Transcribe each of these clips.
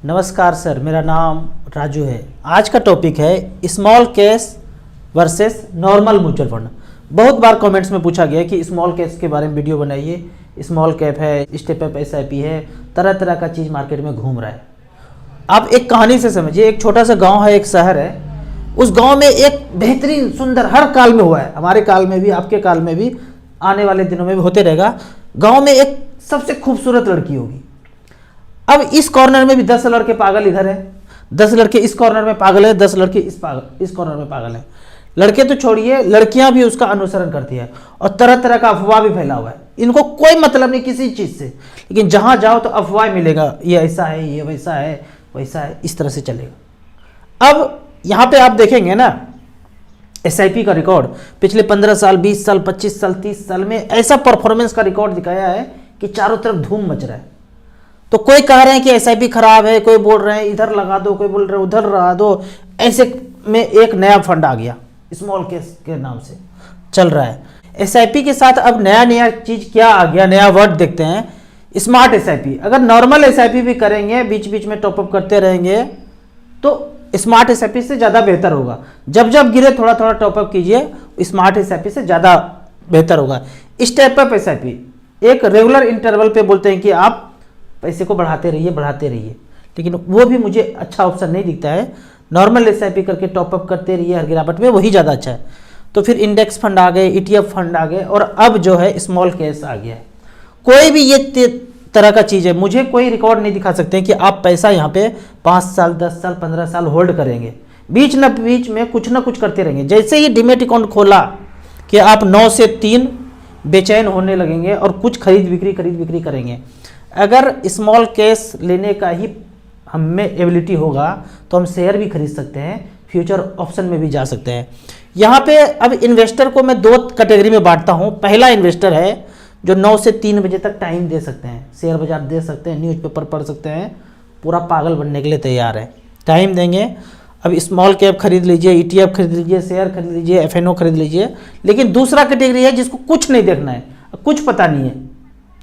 नमस्कार सर, मेरा नाम राजू है। आज का टॉपिक है small cash versus normal mutual fund. बहुत बार कमेंट्स में पूछा गया कि स्मॉल कैश के बारे में वीडियो बनाइए, स्मॉल कैप है, स्टेप अप एसआईपी है, तरह तरह का चीज़ मार्केट में घूम रहा है। आप एक कहानी से समझिए, एक छोटा सा गांव है, एक शहर है। उस गांव में एक बेहतरीन सुंदर, हर काल में हुआ है, हमारे काल में भी, आपके काल में भी, आने वाले दिनों में भी होते रहेगा। गांव में एक सबसे खूबसूरत लड़की होगी। अब इस कॉर्नर में भी 10 लड़के पागल इधर है, 10 लड़के इस कॉर्नर में पागल है, 10 लड़के इस कॉर्नर में पागल है। लड़के तो छोड़िए, लड़कियां भी उसका अनुसरण करती है और तरह तरह का अफवाह भी फैला हुआ है। इनको कोई मतलब नहीं किसी चीज़ से, लेकिन जहां जाओ तो अफवाह मिलेगा, ये ऐसा है, ये वैसा है, वैसा है, इस तरह से चलेगा। अब यहाँ पे आप देखेंगे ना, एसआईपी का रिकॉर्ड पिछले 15 साल, 20 साल, 25 साल, 30 साल में ऐसा परफॉर्मेंस का रिकॉर्ड दिखाया है कि चारों तरफ धूम मच रहा है। तो कोई कह रहे हैं कि एसआईपी खराब है, कोई बोल रहे हैं इधर लगा दो, कोई बोल रहे हैं उधर लगा दो। ऐसे में एक नया फंड आ गया, स्मॉल कैश के नाम से चल रहा है। एसआईपी के साथ अब नया चीज क्या आ गया, नया वर्ड देखते हैं, स्मार्ट एसआईपी। अगर नॉर्मल एसआईपी भी करेंगे, बीच बीच में टॉपअप करते रहेंगे, तो स्मार्ट एसआईपी से ज़्यादा बेहतर होगा। जब जब गिरे थोड़ा थोड़ा टॉपअप कीजिए, स्मार्ट एसआईपी से ज़्यादा बेहतर होगा। स्टेप अप एसआईपी एक रेगुलर इंटरवल पे बोलते हैं कि आप पैसे को बढ़ाते रहिए, लेकिन वो भी मुझे अच्छा ऑप्शन नहीं दिखता है। नॉर्मल एसआईपी करके टॉपअप करते रहिए हर गिरावट में, वही ज़्यादा अच्छा है। तो फिर इंडेक्स फंड आ गए, ईटीएफ फंड आ गए, और अब जो है स्मॉल कैश आ गया है। कोई भी ये तरह का चीज़ है, मुझे कोई रिकॉर्ड नहीं दिखा सकते कि आप पैसा यहाँ पे 5 साल, 10 साल, 15 साल होल्ड करेंगे, बीच न बीच में कुछ ना कुछ करते रहेंगे। जैसे ही डीमेट अकाउंट खोला कि आप 9 से 3 बेचैन होने लगेंगे और कुछ खरीद बिक्री करेंगे। अगर स्मॉल कैश लेने का ही हम में एबिलिटी होगा तो हम शेयर भी खरीद सकते हैं, फ्यूचर ऑप्शन में भी जा सकते हैं। यहाँ पे अब इन्वेस्टर को मैं 2 कैटेगरी में बांटता हूँ। पहला इन्वेस्टर है जो 9 से 3 बजे तक टाइम दे सकते हैं, शेयर बाजार दे सकते हैं, न्यूज़पेपर पढ़ सकते हैं, पूरा पागल बनने के लिए तैयार है, टाइम देंगे। अब स्मॉल कैप खरीद लीजिए, ईटीएफ खरीद लीजिए, शेयर खरीद लीजिए, एफएनओ खरीद लीजिए। लेकिन दूसरा कैटेगरी है जिसको कुछ नहीं देखना है, कुछ पता नहीं है,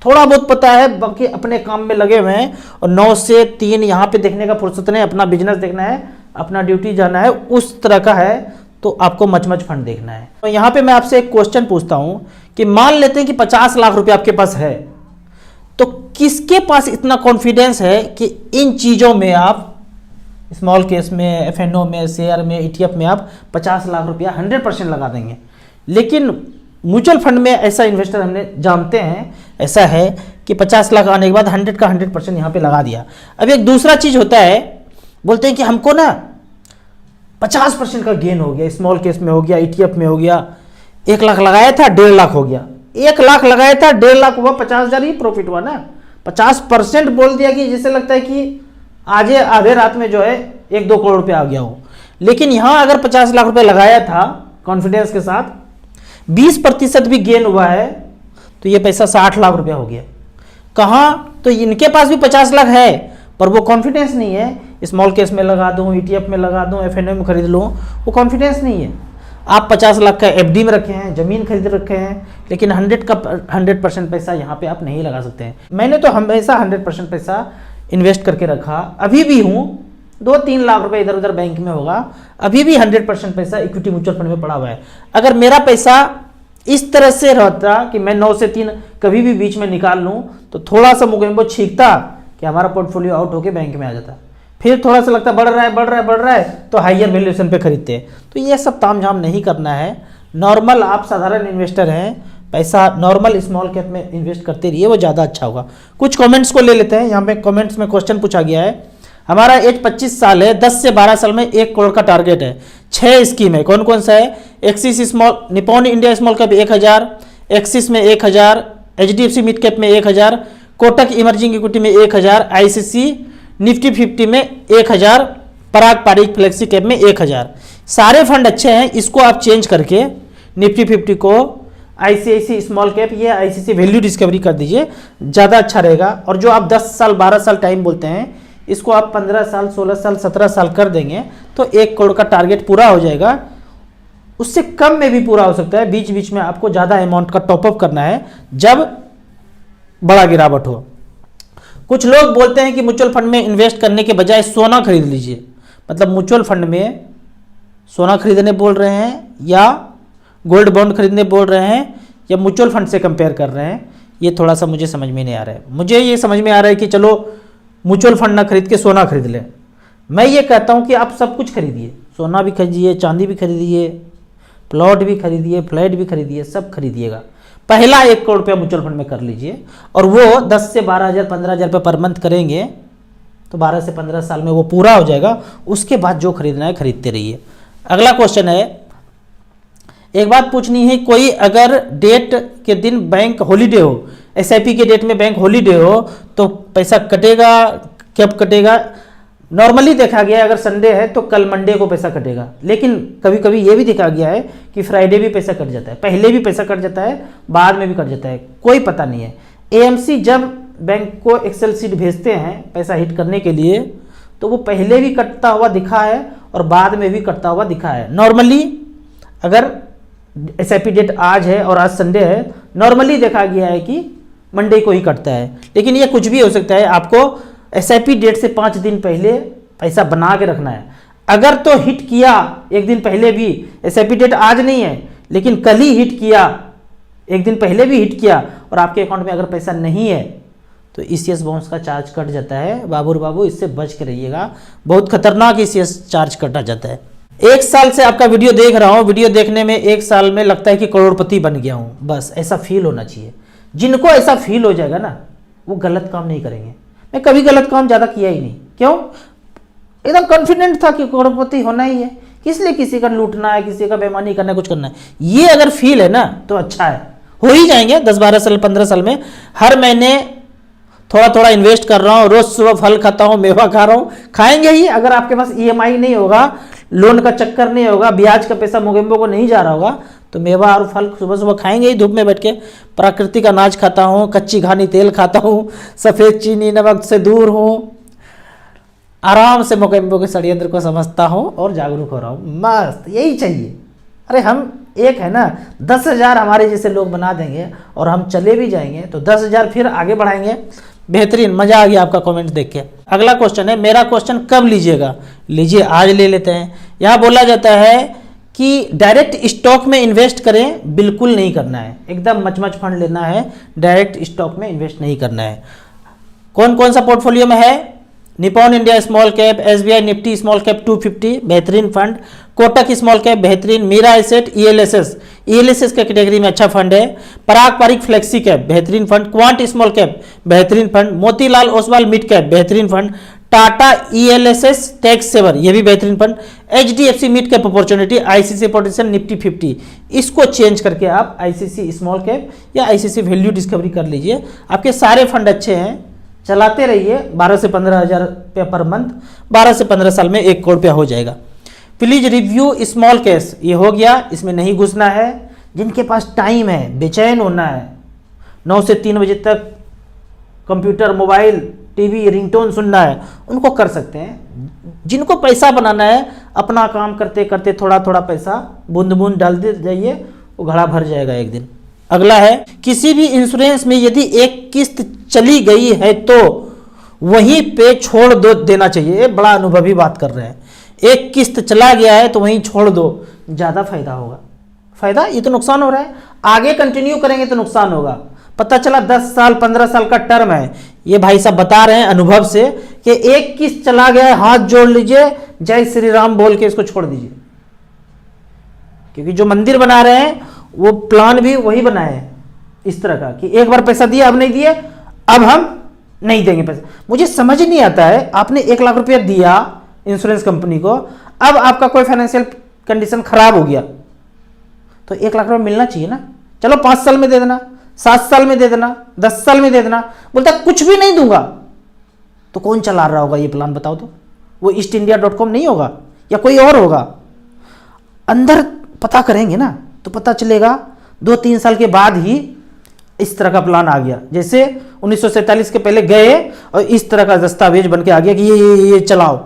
थोड़ा बहुत पता है, बाकी अपने काम में लगे हुए हैं और 9 से 3 यहाँ पे देखने का फुर्सत नहीं, अपना बिजनेस देखना है, अपना ड्यूटी जाना है, उस तरह का है तो आपको मच फंड देखना है। तो यहाँ पे मैं आपसे एक क्वेश्चन पूछता हूँ कि मान लेते हैं कि 50 लाख रुपए आपके पास है, तो किसके पास इतना कॉन्फिडेंस है कि इन चीज़ों में आप स्मॉल केस में, एफएनओ में, शेयर में, ईटीएफ में आप 50 लाख रुपया 100% लगा देंगे। लेकिन म्यूचुअल फंड में ऐसा इन्वेस्टर हमने जानते हैं, ऐसा है कि 50 लाख आने के बाद 100 का 100% यहाँ पे लगा दिया। अब एक दूसरा चीज़ होता है, बोलते हैं कि हमको ना 50% का गेन हो गया, स्मॉल केस में हो गया, ईटीएफ में हो गया। 1 लाख लगाया था, 1.5 लाख हो गया। 1 लाख लगाया था, 1.5 लाख हुआ, 50,000 ही प्रॉफिट हुआ ना। 50% बोल दिया कि जिससे लगता है कि आज आधे रात में जो है 1-2 करोड़ रुपया आ गया हो। लेकिन यहाँ अगर 50 लाख रुपए लगाया था कॉन्फिडेंस के साथ, 20% भी गेन हुआ है, तो ये पैसा 60 लाख रुपया हो गया। कहाँ? तो इनके पास भी 50 लाख है, पर वो कॉन्फिडेंस नहीं है, स्मॉल केस में लगा दूं, ईटीएफ में लगा दूं, एफएनओ में खरीद लूं, वो कॉन्फिडेंस नहीं है। आप 50 लाख का एफडी में रखे हैं, जमीन खरीद रखे हैं, लेकिन 100% पैसा यहाँ पे आप नहीं लगा सकते हैं। मैंने तो हमेशा 100% पैसा इन्वेस्ट करके रखा, अभी भी हूँ। 2-3 लाख रुपए इधर उधर बैंक में होगा, अभी भी 100% पैसा इक्विटी म्यूचुअल फंड में पड़ा हुआ है। अगर मेरा पैसा इस तरह से रहता कि मैं 9 से 3 कभी भी बीच में निकाल लूँ, तो थोड़ा सा मुझे छींकता कि हमारा पोर्टफोलियो आउट होकर बैंक में आ जाता। फिर थोड़ा सा लगता बढ़ रहा है, तो हाइयर वैल्यूएशन पे खरीदते। तो ये सब तामझाम नहीं करना है। नॉर्मल आप साधारण इन्वेस्टर हैं, पैसा नॉर्मल स्मॉल कैप में इन्वेस्ट करते रहिए, वो ज़्यादा अच्छा होगा। कुछ कमेंट्स को ले लेते हैं। यहाँ पे कमेंट्स में क्वेश्चन पूछा गया है, हमारा एज 25 साल है, 10 से 12 साल में 1 करोड़ का टारगेट है, 6 स्कीम है, कौन कौन सा है? Axis small, Nippon India small cap 1000, axis में 1000, एचडीएफसी मिड कैप में 1000, कोटक इमर्जिंग इक्विटी में 1000, आईसीसी निफ्टी 50 में 1000, पराग पारिक फ्लेक्सी कैप में 1000। सारे फंड अच्छे हैं, इसको आप चेंज करके निफ्टी 50 को आईसीआईसी स्मॉल कैप या आईसीसी वैल्यू डिस्कवरी कर दीजिए, ज़्यादा अच्छा रहेगा। और जो आप 10 साल 12 साल टाइम बोलते हैं, इसको आप 15 साल 16 साल 17 साल कर देंगे तो 1 करोड़ का टारगेट पूरा हो जाएगा। उससे कम में भी पूरा हो सकता है, बीच बीच में आपको ज़्यादा अमाउंट का टॉपअप करना है जब बड़ा गिरावट हो। कुछ लोग बोलते हैं कि म्यूचुअल फंड में इन्वेस्ट करने के बजाय सोना खरीद लीजिए, मतलब म्यूचुअल फंड में सोना खरीदने बोल रहे हैं या गोल्ड बॉन्ड खरीदने बोल रहे हैं या म्यूचुअल फंड से कंपेयर कर रहे हैं, ये थोड़ा सा मुझे समझ में नहीं आ रहा है। मुझे ये समझ में आ रहा है कि चलो म्यूचुअल फंड ना खरीद के सोना खरीद लें। मैं ये कहता हूँ कि आप सब कुछ खरीदिए, सोना भी खरीदिए, चांदी भी खरीदिए, प्लॉट भी खरीदिए, फ्लैट भी खरीदिए, सब खरीदिएगा। पहला 1 करोड़ रुपया म्यूचुअल फंड में कर लीजिए और वो 10 से 12,000 15,000 रुपये पर मंथ करेंगे तो 12 से 15 साल में वो पूरा हो जाएगा। उसके बाद जो खरीदना है खरीदते रहिए। अगला क्वेश्चन है, एक बात पूछनी है, कोई अगर डेट के दिन बैंक हॉलीडे हो, एसआईपी के डेट में बैंक हॉलीडे हो तो पैसा कटेगा, कब कटेगा? नॉर्मली देखा गया है अगर संडे है तो कल मंडे को पैसा कटेगा, लेकिन कभी कभी ये भी देखा गया है कि फ्राइडे भी पैसा कट जाता है, पहले भी पैसा कट जाता है, बाद में भी कट जाता है, कोई पता नहीं है। एएमसी जब बैंक को एक्सेल शीट भेजते हैं पैसा हिट करने के लिए तो वो पहले भी कटता हुआ दिखा है और बाद में भी कटता हुआ दिखा है। नॉर्मली अगर एसआईपी डेट आज है और आज संडे है, नॉर्मली देखा गया है कि मंडे को ही कटता है, लेकिन ये कुछ भी हो सकता है। आपको एसआईपी डेट से 5 दिन पहले पैसा बना के रखना है। अगर तो हिट किया एक दिन पहले भी, एसआईपी डेट आज नहीं है लेकिन कल ही हिट किया, एक दिन पहले भी हिट किया और आपके अकाउंट में अगर पैसा नहीं है तो ईसीएस बाउंस का चार्ज कट जाता है। बाबू इससे बच के रहिएगा, बहुत खतरनाक ईसीएस चार्ज कटा जाता है। 1 साल से आपका वीडियो देख रहा हूँ, वीडियो देखने में 1 साल में लगता है कि करोड़पति बन गया हूँ, बस ऐसा फील होना चाहिए। जिनको ऐसा फील हो जाएगा ना वो गलत काम नहीं करेंगे। मैं कभी गलत काम ज़्यादा किया ही नहीं, क्यों? एकदम कॉन्फिडेंट था कि करोड़पति होना ही है, किस लिए किसी का लूटना है, किसी का बेईमानी करना है, कुछ करना है। ये अगर फील है ना तो अच्छा है, हो ही जाएंगे 10-12 साल 15 साल में। हर महीने थोड़ा थोड़ा इन्वेस्ट कर रहा हूँ, रोज सुबह फल खाता हूँ, मेवा खा रहा हूँ, खाएंगे ही। अगर आपके पास ईएमआई नहीं होगा, लोन का चक्कर नहीं होगा, ब्याज का पैसा मोगेम्बो को नहीं जा रहा होगा तो मेवा और फल सुबह सुबह खाएंगे ही धूप में बैठ के। प्राकृतिक अनाज खाता हूँ, कच्ची घानी तेल खाता हूँ, सफ़ेद चीनी नमक से दूर हूँ, आराम से मोगेम्बो के षड्यंत्र को समझता हूँ और जागरूक हो रहा हूँ। मस्त, यही चाहिए। अरे हम एक है ना 10,000 हमारे जैसे लोग बना देंगे और हम चले भी जाएंगे तो 10,000 फिर आगे बढ़ाएंगे। बेहतरीन, मजा आ गया आपका कमेंट देख के। अगला क्वेश्चन है, मेरा क्वेश्चन कब लीजिएगा? लीजिए, आज ले लेते हैं। यहाँ बोला जाता है कि डायरेक्ट स्टॉक में इन्वेस्ट करें, बिल्कुल नहीं करना है, एकदम मच फंड लेना है, डायरेक्ट स्टॉक में इन्वेस्ट नहीं करना है। कौन कौन सा पोर्टफोलियो में है? Nippon India small cap, SBI Nifty small cap 250 बेहतरीन फंड, कोटक स्मॉल कैप बेहतरीन, मीरा एसेट, ईएलएसएस के कैटेगरी में अच्छा फंड है, पराग पारिक फ्लेक्सी कैप बेहतरीन फंड, क्वांट स्मॉल कैप बेहतरीन fund, Motilal Oswal mid cap बेहतरीन fund, Tata ELSS tax saver ये भी बेहतरीन fund, HDFC mid cap opportunity, ICICI potential Nifty 50। इसको चेंज करके आप आईसीसी स्मॉल कैप या आईसीसी वैल्यू डिस्कवरी कर लीजिए। आपके सारे फंड अच्छे हैं, चलाते रहिए। 12 से 15,000 रुपया पर मंथ, 12 से 15 साल में 1 करोड़ रुपया हो जाएगा। प्लीज रिव्यू स्मॉल कैश, ये हो गया, इसमें नहीं घुसना है। जिनके पास टाइम है, बेचैन होना है, 9 से 3 बजे तक कंप्यूटर, मोबाइल, टीवी, रिंगटोन सुनना है, उनको कर सकते हैं। जिनको पैसा बनाना है, अपना काम करते करते थोड़ा थोड़ा पैसा बूंद बूंद डालते जाइए, वो घड़ा भर जाएगा एक दिन। अगला है, किसी भी इंश्योरेंस में यदि एक किस्त चली गई है तो वहीं पे छोड़ दो देना चाहिए। बड़ा अनुभवी बात कर रहे हैं। एक किस्त चला गया है तो वहीं छोड़ दो, ज़्यादा फायदा होगा। फायदा, ये तो नुकसान हो रहा है, आगे कंटिन्यू करेंगे तो नुकसान होगा। पता चला 10 साल 15 साल का टर्म है, ये भाई साहब बता रहे हैं अनुभव से कि एक किस्त चला गया है, हाथ जोड़ लीजिए, जय श्री राम बोल के इसको छोड़ दीजिए। क्योंकि जो मंदिर बना रहे हैं वो प्लान भी वही बनाए हैं इस तरह का कि एक बार पैसा दिया, अब नहीं दिए, अब हम नहीं देंगे पैसा। मुझे समझ नहीं आता है, आपने 1 लाख रुपया दिया इंश्योरेंस कंपनी को, अब आपका कोई फाइनेंशियल कंडीशन खराब हो गया तो 1 लाख रुपया मिलना चाहिए ना। चलो 5 साल में दे देना, 7 साल में दे देना, 10 साल में दे देना। बोलता कुछ भी नहीं दूंगा तो कौन चला रहा होगा ये प्लान, बताओ तो? वो eastindia.com नहीं होगा या कोई और होगा? अंदर पता करेंगे ना तो पता चलेगा। 2-3 साल के बाद ही इस तरह का प्लान आ गया। जैसे 1947 के पहले गए और इस तरह का दस्तावेज बन के आ गया कि ये चलाओ,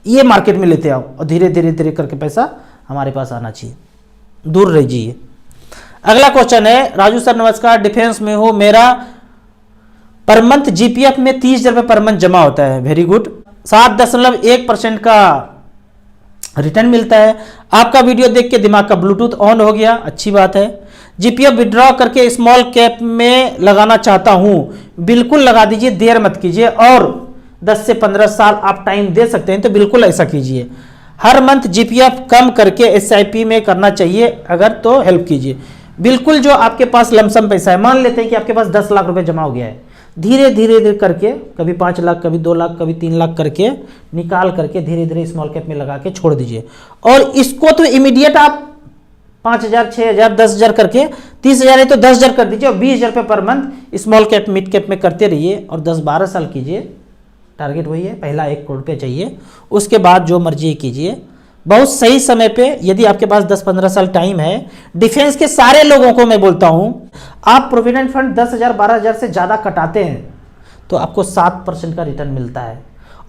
ये मार्केट में लेते आओ, और धीरे धीरे धीरे करके पैसा हमारे पास आना चाहिए। दूर रहिए। अगला क्वेश्चन है, राजू सर नमस्कार, डिफेंस में हूँ, मेरा पर मंथ जीपीएफ में 30,000 रुपये पर मंथ जमा होता है। Very good. 7.1% का रिटर्न मिलता है। आपका वीडियो देख के दिमाग का ब्लूटूथ ऑन हो गया, अच्छी बात है। जीपीएफ विड्रॉ करके स्मॉल कैप में लगाना चाहता हूं, बिल्कुल लगा दीजिए, देर मत कीजिए। और 10 से 15 साल आप टाइम दे सकते हैं तो बिल्कुल ऐसा कीजिए। हर मंथ जीपीएफ कम करके एसआईपी में करना चाहिए, अगर तो हेल्प कीजिए। बिल्कुल, जो आपके पास लमसम पैसा है, मान लेते हैं कि आपके पास 10 लाख रुपए जमा हो गया है, धीरे धीरे करके कभी 5 लाख, कभी 2 लाख, कभी 3 लाख करके निकाल करके धीरे धीरे स्मॉल कैप में लगा के छोड़ दीजिए। और इसको तो इमीडिएट आप 5,000, 6,000, 10,000 करके, 30,000 है तो 10,000 कर दीजिए और 20,000 रुपये per month small cap mid cap में करते रहिए और 10-12 साल कीजिए। टारगेट वही है, पहला 1 करोड़ रुपये चाहिए, उसके बाद जो मर्जी कीजिए। बहुत सही समय पे, यदि आपके पास 10-15 साल टाइम है। डिफेंस के सारे लोगों को मैं बोलता हूं, आप प्रोविडेंट फंड 10,000, 12,000 से ज्यादा कटाते हैं तो आपको 7% का रिटर्न मिलता है।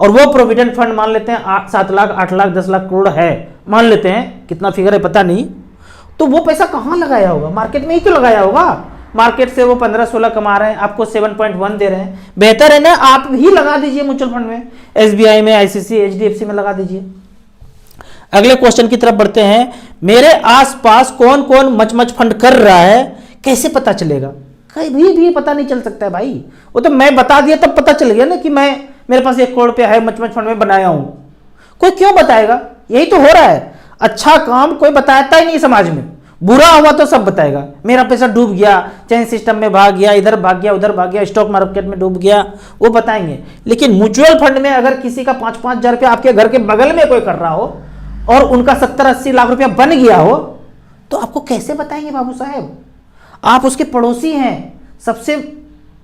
और वो प्रोविडेंट फंड मान लेते हैं 7 लाख, 8 लाख, 10 लाख करोड़ है, मान लेते हैं, कितना फिगर है पता नहीं, तो वो पैसा कहां लगाया होगा? मार्केट में ही तो लगाया होगा। मार्केट से वो 15-16 कमा रहे हैं, आपको 7.1 दे रहे हैं। बेहतर है ना, आप ही लगा दीजिए म्यूचुअल फंड में, एसबीआई में, आईसीसी, एचडीएफसी में लगा दीजिए। अगले क्वेश्चन की तरफ बढ़ते हैं। मेरे आसपास कौन कौन मच फंड कर रहा है, कैसे पता चलेगा? कभी भी पता नहीं चल सकता है भाई, वो तो मैं बता दिया तब पता चल गया ना कि मेरे पास 1 करोड़ रुपया है, मच फंड में बनाया हूं। कोई क्यों बताएगा? यही तो हो रहा है। अच्छा काम कोई बताता ही नहीं समाज में, बुरा हुआ तो सब बताएगा। मेरा पैसा डूब गया, चेन सिस्टम में भाग गया, इधर भाग गया, उधर भाग गया, स्टॉक मार्केट में डूब गया, वो बताएंगे। लेकिन म्यूचुअल फंड में अगर किसी का 5-5 हजार रुपया आपके घर के बगल में कोई कर रहा हो और उनका 70-80 लाख रुपया बन गया हो, तो आपको कैसे बताएंगे बाबू साहब? आप उसके पड़ोसी हैं, सबसे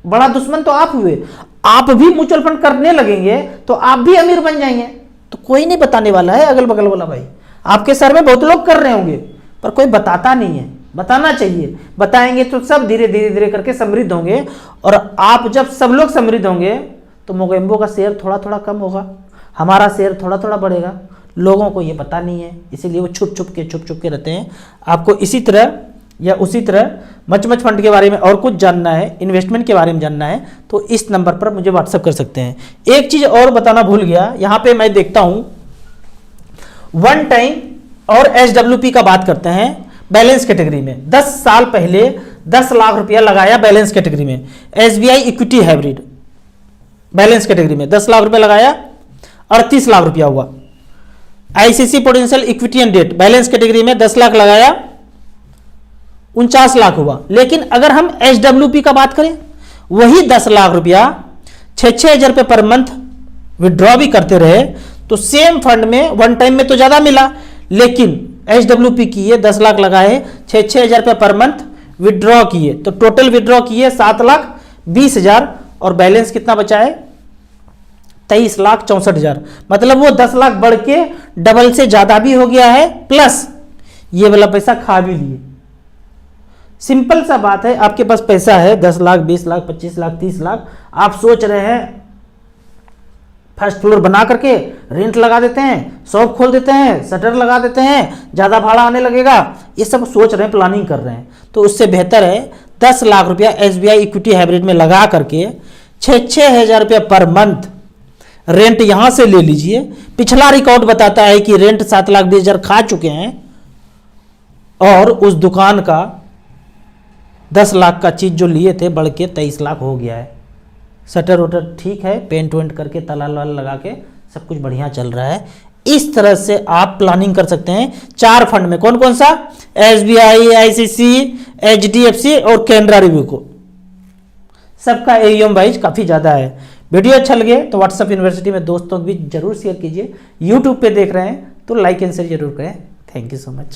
बड़ा दुश्मन तो आप हुए। आप भी म्यूचुअल फंड करने लगेंगे तो आप भी अमीर बन जाएंगे, तो कोई नहीं बताने वाला है अगल बगल वाला भाई। आपके सर में बहुत लोग कर रहे होंगे पर कोई बताता नहीं है, बताना चाहिए। बताएंगे तो सब धीरे धीरे करके समृद्ध होंगे। और आप जब सब लोग समृद्ध होंगे तो मोगेम्बो का शेयर थोड़ा थोड़ा कम होगा, हमारा शेयर थोड़ा थोड़ा बढ़ेगा। लोगों को ये पता नहीं है, इसीलिए वो छुप छुप के रहते हैं। आपको इसी तरह या उसी तरह मच फंड के बारे में और कुछ जानना है, इन्वेस्टमेंट के बारे में जानना है, तो इस नंबर पर मुझे व्हाट्सअप कर सकते हैं। एक चीज और बताना भूल गया, यहां पे मैं देखता हूं वन टाइम और एसडब्ल्यूपी का बात करते हैं बैलेंस कैटेगरी में। 10 साल पहले 10 लाख रुपया लगाया बैलेंस कैटेगरी में, SBI equity hybrid balance category में 10 लाख रुपया लगाया, 38 लाख रुपया हुआ। ICC potential equity and debt balance category में 10 लाख लगाया, 49 लाख हुआ। लेकिन अगर हम एसडब्ल्यूपी का बात करें, वही 10 लाख रुपया 6-6 हजार रुपये पर मंथ विड्रॉ भी करते रहे तो सेम फंड में वन टाइम में तो ज्यादा मिला, लेकिन एचडब्ल्यूपी किए 10 लाख लगाए, 6-6 हजार रुपये पर मंथ विड्रॉ किए, तो टोटल विड्रॉ किए 7,20,000 और बैलेंस कितना बचा है? 23,64,000। मतलब वो 10 लाख बढ़ के डबल से ज्यादा भी हो गया है, प्लस ये वाला पैसा खा भी लिए। सिंपल सा बात है, आपके पास पैसा है 10 लाख, 20 लाख, 25 लाख, 30 लाख, आप सोच रहे हैं फर्स्ट फ्लोर बना करके रेंट लगा देते हैं, शॉप खोल देते हैं, शटर लगा देते हैं, ज़्यादा भाड़ा आने लगेगा, ये सब सोच रहे हैं, प्लानिंग कर रहे हैं। तो उससे बेहतर है 10 लाख रुपया एसबीआई इक्विटी हाइब्रिड में लगा करके 6-6 हजार रुपया पर मंथ रेंट यहां से ले लीजिए। पिछला रिकॉर्ड बताता है कि रेंट 7,20,000 खा चुके हैं और उस दुकान का 10 लाख का चीज जो लिए थे बढ़ के 23 लाख हो गया है। शटर वटर ठीक है, पेंट वेंट करके ताला वाला लगा के सब कुछ बढ़िया चल रहा है। इस तरह से आप प्लानिंग कर सकते हैं। 4 फंड में कौन कौन सा? एसबीआई, आईसीसी, एचडीएफसी और कैनरा रिव्यू को, सबका एयूएम वाइज काफी ज्यादा है। वीडियो अच्छा लगे तो व्हाट्सएप यूनिवर्सिटी में दोस्तों को भी जरूर शेयर कीजिए। यूट्यूब पे देख रहे हैं तो लाइक एंड शेयर जरूर करें। Thank you so much.